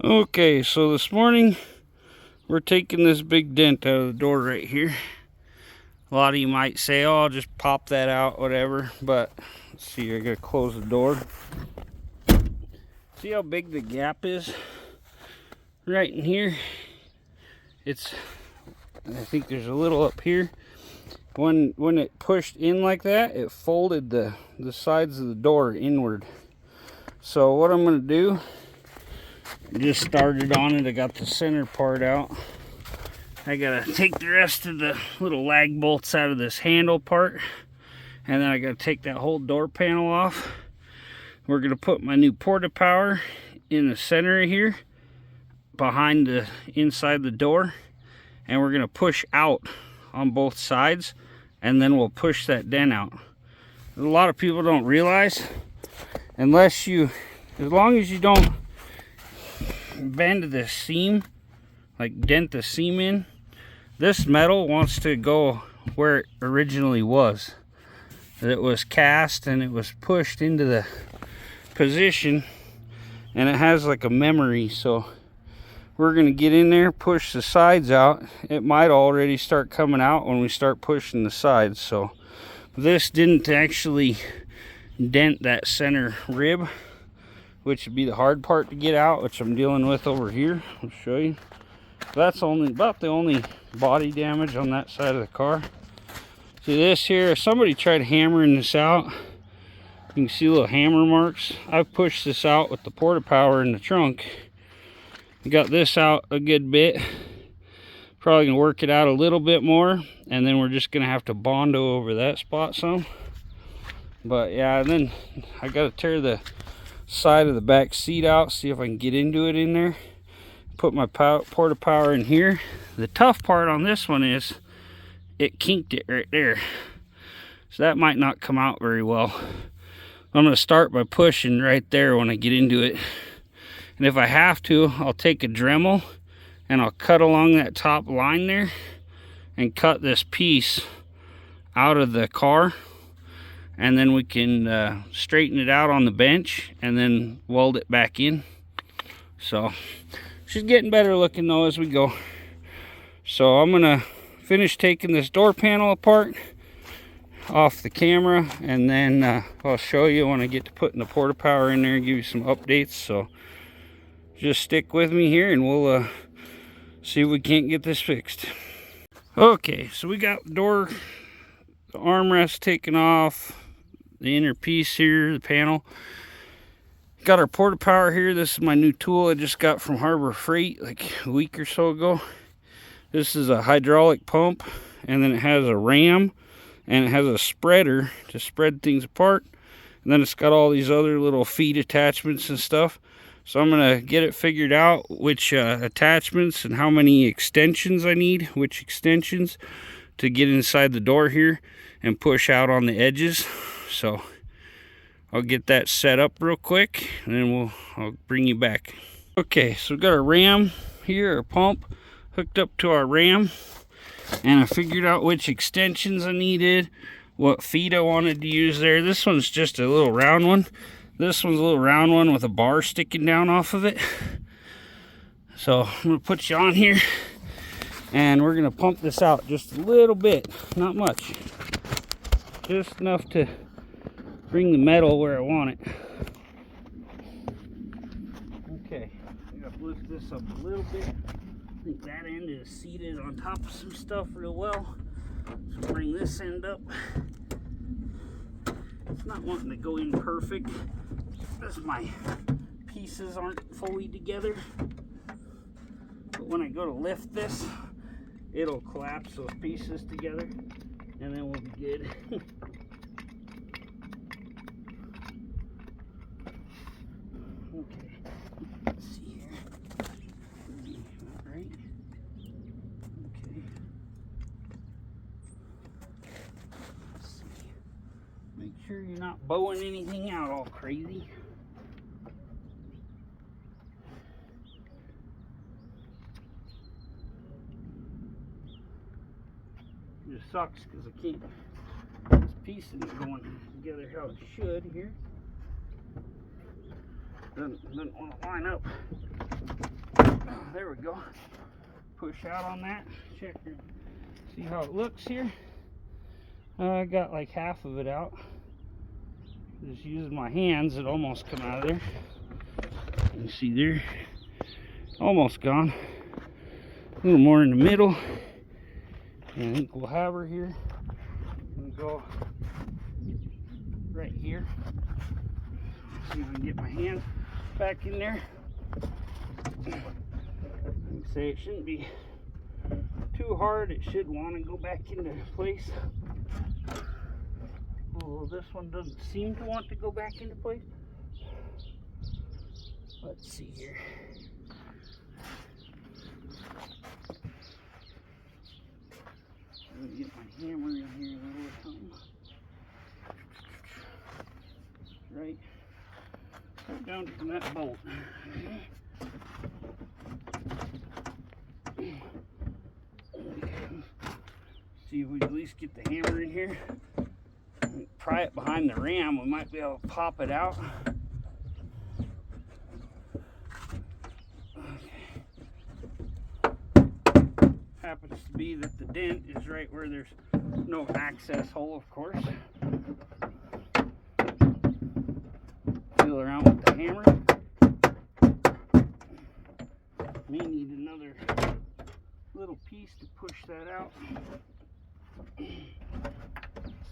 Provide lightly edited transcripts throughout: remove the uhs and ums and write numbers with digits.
Okay, so this morning we're taking this big dent out of the door right here. A lot of you might say, oh, I'll just pop that out, whatever. But let's see, I gotta close the door. See how big the gap is right in here? I think there's a little up here. When it pushed in like that, it folded the sides of the door inward. So what I'm gonna do, just started on it. I got the center part out. I gotta take the rest of the little lag bolts out of this handle part, and then I gotta take that whole door panel off. We're gonna put my new porta power in the center here, behind the inside the door, and we're gonna push out on both sides, and then we'll push that dent out. A lot of people don't realize, as long as you don't bend the seam, like dent the seam in, this metal wants to go where it originally was. It was cast and it was pushed into the position, and it has like a memory. So we're going to get in there, push the sides out. It might already start coming out when we start pushing the sides. So this didn't actually dent that center rib, which would be the hard part to get out, which I'm dealing with over here. I'll show you. That's about the only body damage on that side of the car. See this here, somebody tried hammering this out. You can see little hammer marks. I've pushed this out with the porta power in the trunk. Got this out a good bit. Probably gonna work it out a little bit more, and then we're just gonna have to Bondo over that spot some. But yeah, and then I gotta tear the side of the back seat out, see if I can get into it in there. Put my porta power in here. The tough part on this one is it kinked it right there, so that might not come out very well. I'm going to start by pushing right there when I get into it, and if I have to, I'll take a Dremel and I'll cut along that top line there and cut this piece out of the car, and then we can straighten it out on the bench and then weld it back in. So she's getting better looking though as we go. So I'm gonna finish taking this door panel apart off the camera, and then I'll show you when I get to putting the porta power in there and give you some updates. So just stick with me here and we'll see if we can't get this fixed. Okay, so we got the armrest taken off, the inner piece here, the panel. Got our porta power here. This is my new tool I just got from Harbor Freight like a week or so ago. This is a hydraulic pump, and then it has a ram, and it has a spreader to spread things apart. And then it's got all these other little feed attachments and stuff. So I'm gonna get it figured out which attachments and how many extensions I need, which extensions to get inside the door here and push out on the edges. So I'll get that set up real quick, and then I'll bring you back. Okay, so we got our ram here, our pump hooked up to our ram, and I figured out which extensions I needed, what feed I wanted to use there. This one's just a little round one. This one's a little round one with a bar sticking down off of it. So I'm gonna put you on here, and we're gonna pump this out just a little bit, not much, just enough to bring the metal where I want it. Okay, I gotta lift this up a little bit. I think that end is seated on top of some stuff real well. So bring this end up. It's not wanting to go in perfect because my pieces aren't fully together. But when I go to lift this, it'll collapse those pieces together, and then we'll be good. Okay, let's see here. All right. Okay. Let's see. Make sure you're not bowing anything out all crazy. It just sucks because I can't. This piece isn't going together how it should here. Doesn't want to line up. there we go. Push out on that. Check your, see how it looks here. I got like half of it out. Just using my hands, it almost come out of there. You see there, almost gone. A little more in the middle. And I think we'll have her here. And go right here. See if I can get my hand back in there. Like I say, it shouldn't be too hard. It should want to go back into place. Although this one doesn't seem to want to go back into place. Let's see here. Let me get my hammer in here a little something. Right down from that bolt. See if we can at least get the hammer in here. Pry it behind the ram, we might be able to pop it out. Okay. Happens to be that the dent is right where there's no access hole, of course. Feel around with the hammer. May need another little piece to push that out.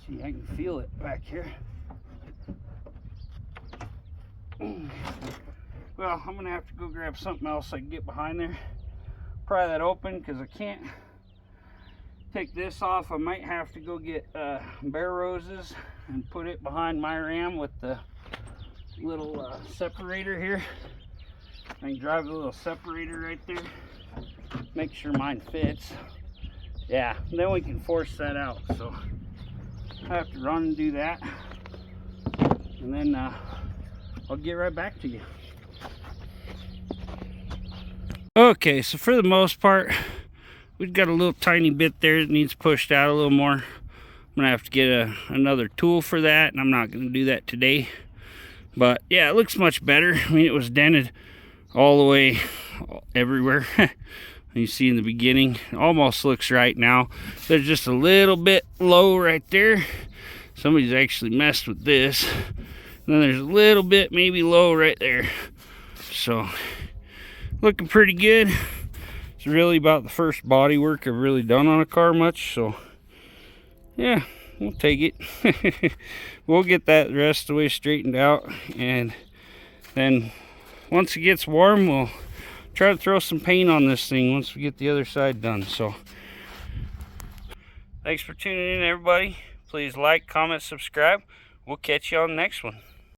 See, I can feel it back here. Well, I'm gonna have to go grab something else I can get behind there. Pry that open because I can't take this off. I might have to go get bare roses and put it behind my ram with the little separator here. I can drive the little separator right there. Make sure mine fits. Yeah, then we can force that out. So I have to run and do that, and then I'll get right back to you. Okay, so for the most part, we've got a little tiny bit there that needs pushed out a little more. I'm gonna have to get another tool for that, and I'm not gonna do that today. But yeah, it looks much better. I mean, it was dented all the way everywhere. You see in the beginning, it almost looks right now. There's just a little bit low right there. Somebody's actually messed with this. And then there's a little bit maybe low right there. So, looking pretty good. It's really about the first body work I've really done on a car much. So, yeah, we'll take it. We'll get that the rest of the way straightened out. And then once it gets warm, we'll try to throw some paint on this thing once we get the other side done. So thanks for tuning in, everybody. Please like, comment, subscribe. We'll catch you on the next one.